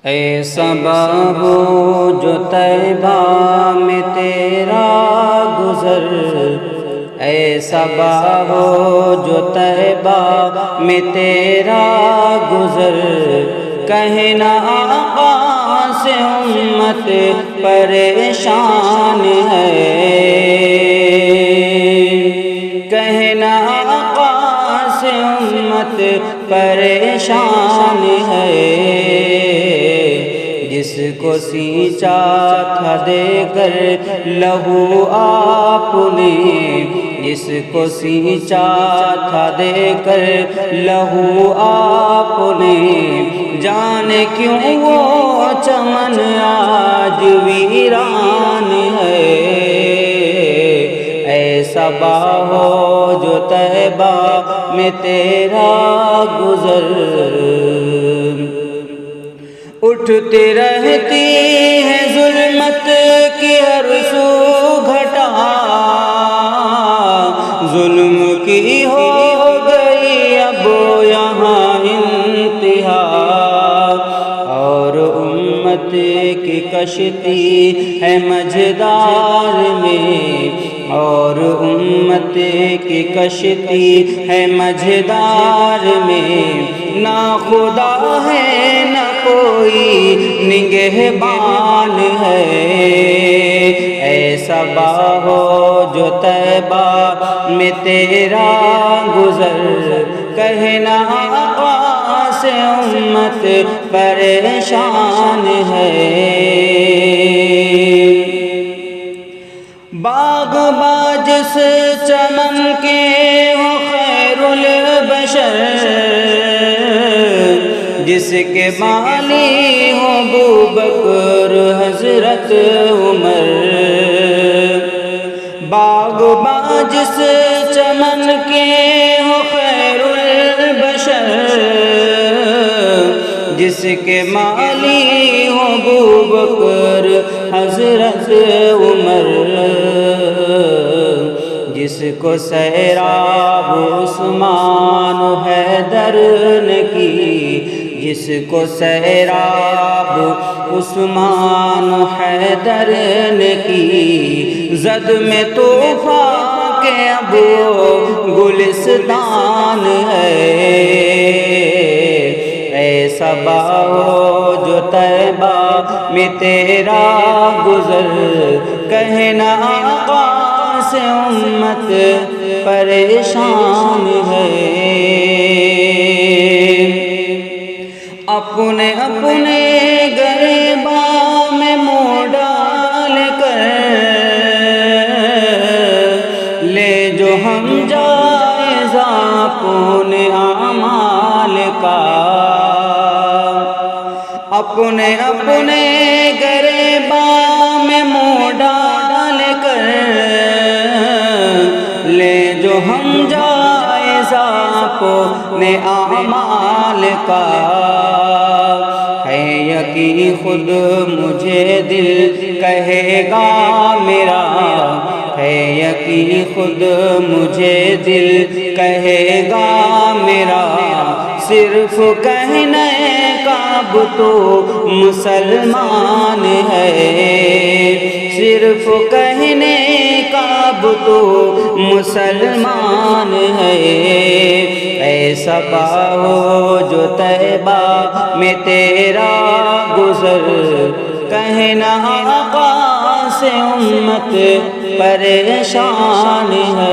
اے صبا ہو جو طیبہ میں تیرا گزر، اے صبا ہو جو طیبہ میں تیرا گزر، کہنا آقا سے امت پریشان ہے، کہنا آقا سے امت پریشان ہے، جس کو سینچا تھا دے کر لہو آپ نے، جس کو سینچا تھا دے کر لہو آپ نے، جانے کیوں وہ چمن آج ویران ہے، اے صبا ہو جو طیبہ میں تیرا گزر، اٹھتے رہتی ہے ظلمت کی ہر سو گھٹا، ظلم کی ہو گئی اب یہاں انتہا، اور امت کی کشتی ہے مجدار میں، اور امت کی کشتی ہے مجدار میں، نہ خدا ہے نہ کوئی نگہبان ہے، اے صبا ہو جو طیبہ میں تیرا گزر، کہنا آقا سے امت پریشان ہے، باغ باج سے چمن کے ہو خیر البشر، جس کے مالی ہو ابوبکر حضرت عمر، باغ باج سے چمن کے ہو خیر البشر، جس کے مالی ہو ابوبکر حضرت عمر، جس کو سیراب عثمان و حیدر نے کی، جس کو سیراب عثمان و حیدر نے کی، زد میں طوفان کے اب گلستان ہے، اے صبا ہو جو طیبہ میں تیرا گزر، کہنا آقا سے امت پریشان ہے، اپنے اپنے گریباں میں منہ ڈال کر لے جو ہم جائزہ اپنے اعمال کا، اپنے اپنے گریباں میں منہ ڈال کر لے جو ہم جائزہ اپنے اعمال کا، ہے یقین خود مجھے دل کہے گا میرا، ہے یقین خود مجھے دل کہے گا میرا، صرف کہنے کا اب تو مسلمان ہے، صرف کہنے کا اب تو مسلمان ہے، اے صبا ہو جو طیبہ میں تیرا گزر، کہنا آقا سے امت پریشان ہے۔